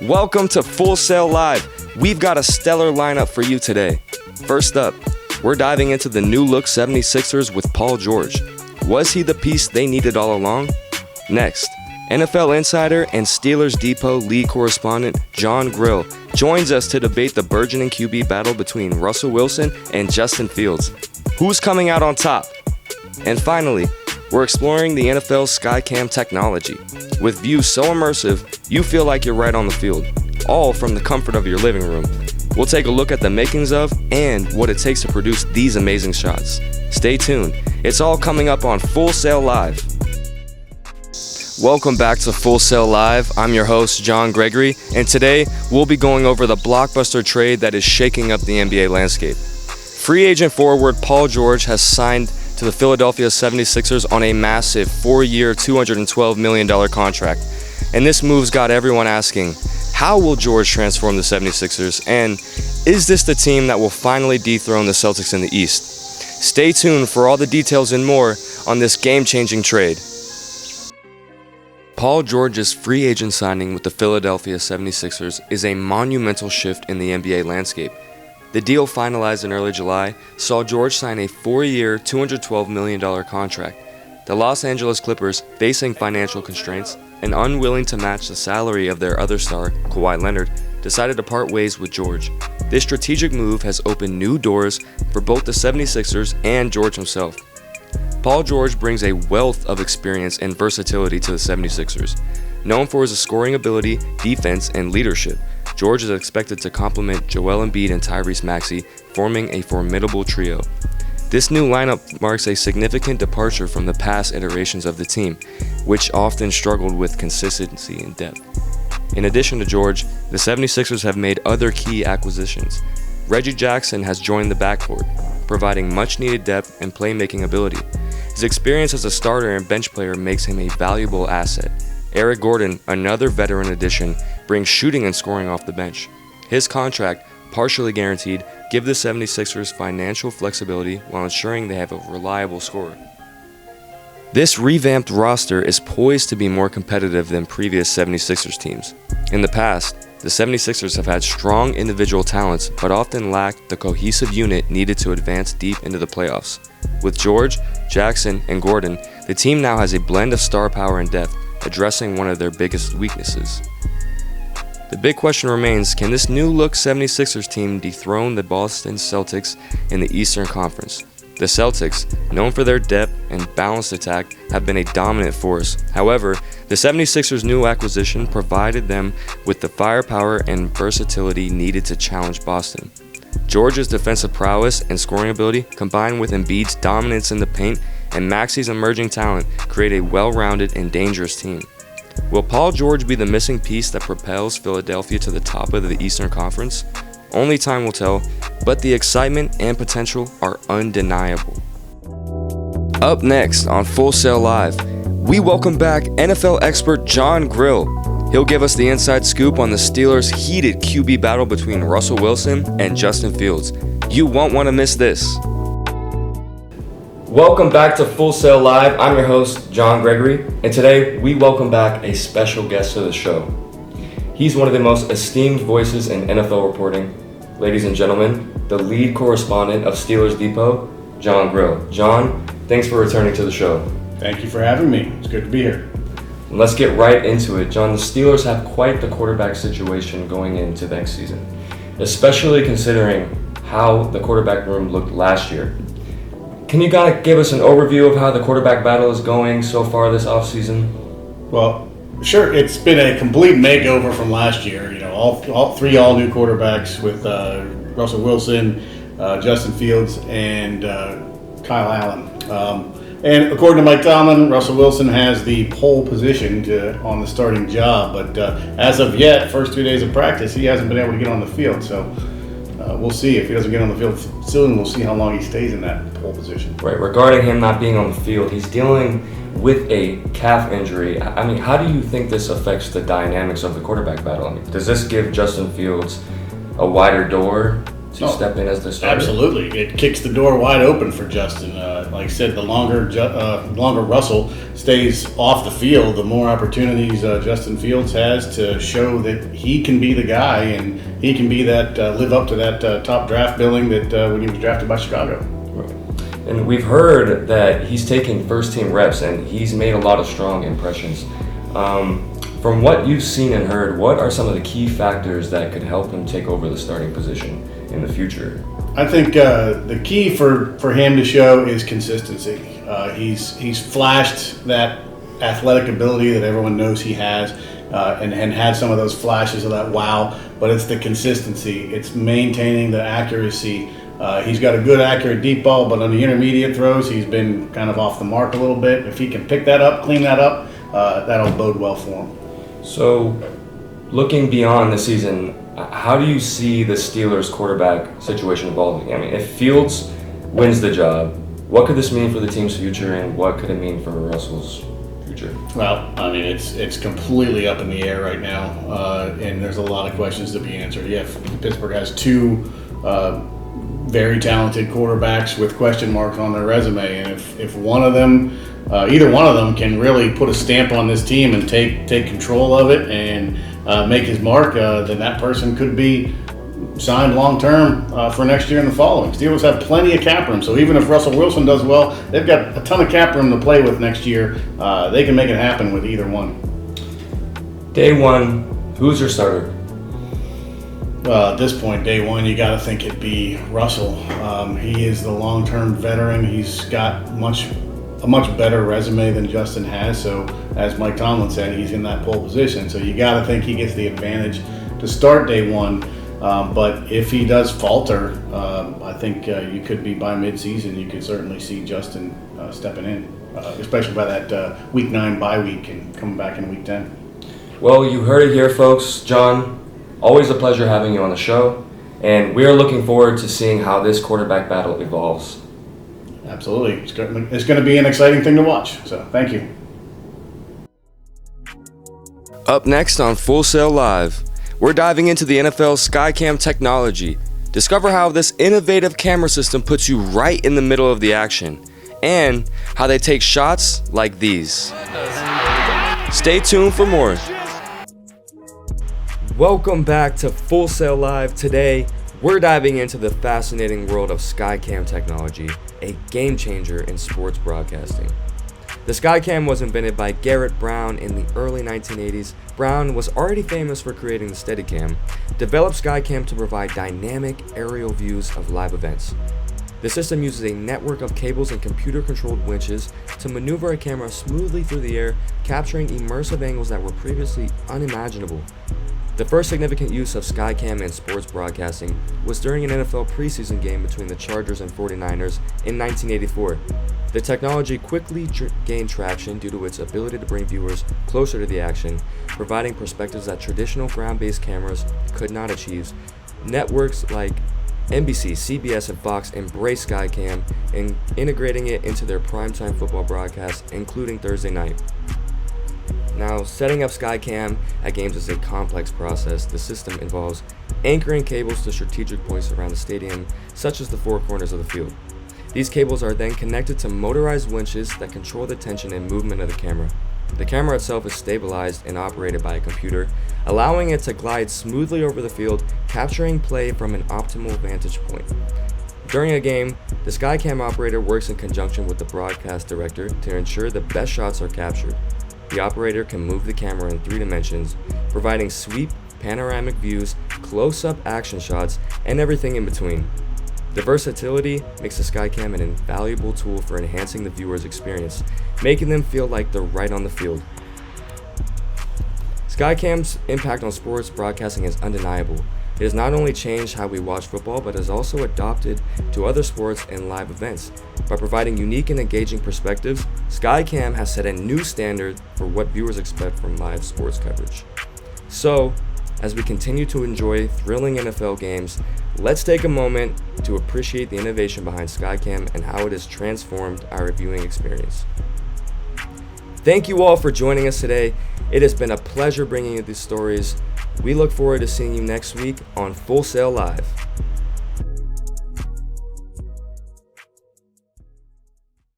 Welcome to Full Sail Live. We've got a stellar lineup for you today. First up, we're diving into the new look 76ers with Paul George. Was he the piece they needed all along? Next, NFL insider and Steelers Depot lead correspondent John Grill joins us to debate the burgeoning QB battle between Russell Wilson and Justin Fields. Who's coming out on top? And finally, we're exploring the NFL's Skycam technology. With views so immersive, you feel like you're right on the field, all from the comfort of your living room. We'll take a look at the makings of and what it takes to produce these amazing shots. Stay tuned. It's all coming up on Full Sail Live. Welcome back to Full Sail Live. I'm your host, John Gregory, and today we'll be going over the blockbuster trade that is shaking up the NBA landscape. Free agent forward Paul George has signed to the Philadelphia 76ers on a massive 4-year, $212 million contract. And this move's got everyone asking, how will George transform the 76ers? And is this the team that will finally dethrone the Celtics in the East? Stay tuned for all the details and more on this game-changing trade. Paul George's free agent signing with the Philadelphia 76ers is a monumental shift in the NBA landscape. The deal, finalized in early July, saw George sign a 4-year, $212 million contract. The Los Angeles Clippers, facing financial constraints and unwilling to match the salary of their other star, Kawhi Leonard, decided to part ways with George. This strategic move has opened new doors for both the 76ers and George himself. Paul George brings a wealth of experience and versatility to the 76ers. Known for his scoring ability, defense, and leadership, George is expected to complement Joel Embiid and Tyrese Maxey, forming a formidable trio. This new lineup marks a significant departure from the past iterations of the team, which often struggled with consistency and depth. In addition to George, the 76ers have made other key acquisitions. Reggie Jackson has joined the backcourt, providing much-needed depth and playmaking ability. His experience as a starter and bench player makes him a valuable asset. Eric Gordon, another veteran addition, brings shooting and scoring off the bench. His contract, partially guaranteed, gives the 76ers financial flexibility while ensuring they have a reliable scorer. This revamped roster is poised to be more competitive than previous 76ers teams. In the past, the 76ers have had strong individual talents but often lacked the cohesive unit needed to advance deep into the playoffs. With George, Jackson, and Gordon, the team now has a blend of star power and depth, addressing one of their biggest weaknesses. The big question remains, can this new look 76ers team dethrone the Boston Celtics in the Eastern Conference? The Celtics, known for their depth and balanced attack, have been a dominant force. However, the 76ers' new acquisition provided them with the firepower and versatility needed to challenge Boston. George's defensive prowess and scoring ability, combined with Embiid's dominance in the paint and Maxey's emerging talent, create a well-rounded and dangerous team. Will Paul George be the missing piece that propels Philadelphia to the top of the Eastern Conference? Only time will tell, but the excitement and potential are undeniable. Up next on Full Sail Live, we welcome back NFL expert John Grill. He'll give us the inside scoop on the Steelers' heated QB battle between Russell Wilson and Justin Fields. You won't want to miss this. Welcome back to Full Sail Live. I'm your host, John Gregory, and today we welcome back a special guest to the show. He's one of the most esteemed voices in NFL reporting. Ladies and gentlemen, the lead correspondent of Steelers Depot, John Grill. John, thanks for returning to the show. Thank you for having me. It's good to be here. Let's get right into it. John, the Steelers have quite the quarterback situation going into next season, especially considering how the quarterback room looked last year. Can you kind of give us an overview of how the quarterback battle is going so far this offseason? Well, sure. It's been a complete makeover from last year. You know, all three all-new quarterbacks with Russell Wilson, Justin Fields, and Kyle Allen. And according to Mike Tomlin, Russell Wilson has the pole position on the starting job. But as of yet, first 2 days of practice, he hasn't been able to get on the field. So we'll see. If he doesn't get on the field soon, we'll see how long he stays in that pole position. Right. Regarding him not being on the field, he's dealing with a calf injury. I mean, how do you think this affects the dynamics of the quarterback battle? I mean, does this give Justin Fields a wider door to step in as the starter? Absolutely. It kicks the door wide open for Justin. Like I said, the longer Russell stays off the field, the more opportunities Justin Fields has to show that he can be the guy and he can be that, live up to that top draft billing that when he was drafted by Chicago. And we've heard that he's taking first-team reps and he's made a lot of strong impressions. From what you've seen and heard, what are some of the key factors that could help him take over the starting position in the future? I think the key for him to show is consistency. He's flashed that athletic ability that everyone knows he has, and had some of those flashes of that wow, but it's the consistency. It's maintaining the accuracy. He's got a good, accurate deep ball, but on the intermediate throws, he's been kind of off the mark a little bit. If he can pick that up, clean that up, that'll bode well for him. So, looking beyond the season, how do you see the Steelers' quarterback situation evolving? I mean, if Fields wins the job, what could this mean for the team's future, and what could it mean for Russell's future? Well, I mean, it's completely up in the air right now, and there's a lot of questions to be answered. Yeah, Pittsburgh has two very talented quarterbacks with question marks on their resume, and if one of them, either one of them, can really put a stamp on this team and take control of it and make his mark, then that person could be signed long term for next year and the following. Steelers have plenty of cap room, so even if Russell Wilson does well, they've got a ton of cap room to play with next year. They can make it happen with either one. Day one, who's your starter? At this point, day one, you got to think it'd be Russell. He is the long-term veteran. He's got a much better resume than Justin has. So, as Mike Tomlin said, he's in that pole position. So you got to think he gets the advantage to start day one. But if he does falter, I think you could be by midseason. You could certainly see Justin stepping in, especially by that week 9 bye week and coming back in week 10. Well, you heard it here, folks. John, always a pleasure having you on the show, and we are looking forward to seeing how this quarterback battle evolves. Absolutely. It's going to be an exciting thing to watch, so thank you. Up next on Full Sail Live, we're diving into the NFL's Skycam technology. Discover how this innovative camera system puts you right in the middle of the action, and how they take shots like these. Stay tuned for more. Welcome back to Full Sail Live. Today, we're diving into the fascinating world of Skycam technology, a game changer in sports broadcasting. The Skycam was invented by Garrett Brown in the early 1980s. Brown was already famous for creating the Steadicam, developed Skycam to provide dynamic aerial views of live events. The system uses a network of cables and computer-controlled winches to maneuver a camera smoothly through the air, capturing immersive angles that were previously unimaginable. The first significant use of Skycam in sports broadcasting was during an NFL preseason game between the Chargers and 49ers in 1984. The technology quickly gained traction due to its ability to bring viewers closer to the action, providing perspectives that traditional ground-based cameras could not achieve. Networks like NBC, CBS, and Fox embraced Skycam and integrating it into their primetime football broadcasts, including Thursday night. Now, setting up Skycam at games is a complex process. The system involves anchoring cables to strategic points around the stadium, such as the four corners of the field. These cables are then connected to motorized winches that control the tension and movement of the camera. The camera itself is stabilized and operated by a computer, allowing it to glide smoothly over the field, capturing play from an optimal vantage point. During a game, the Skycam operator works in conjunction with the broadcast director to ensure the best shots are captured. The operator can move the camera in 3 dimensions, providing sweep, panoramic views, close-up action shots, and everything in between. The versatility makes the Skycam an invaluable tool for enhancing the viewer's experience, making them feel like they're right on the field. Skycam's impact on sports broadcasting is undeniable. It has not only changed how we watch football, but has also adopted to other sports and live events. By providing unique and engaging perspectives, Skycam has set a new standard for what viewers expect from live sports coverage. So, as we continue to enjoy thrilling NFL games, let's take a moment to appreciate the innovation behind Skycam and how it has transformed our viewing experience. Thank you all for joining us today. It has been a pleasure bringing you these stories. We look forward to seeing you next week on Full Sail Live.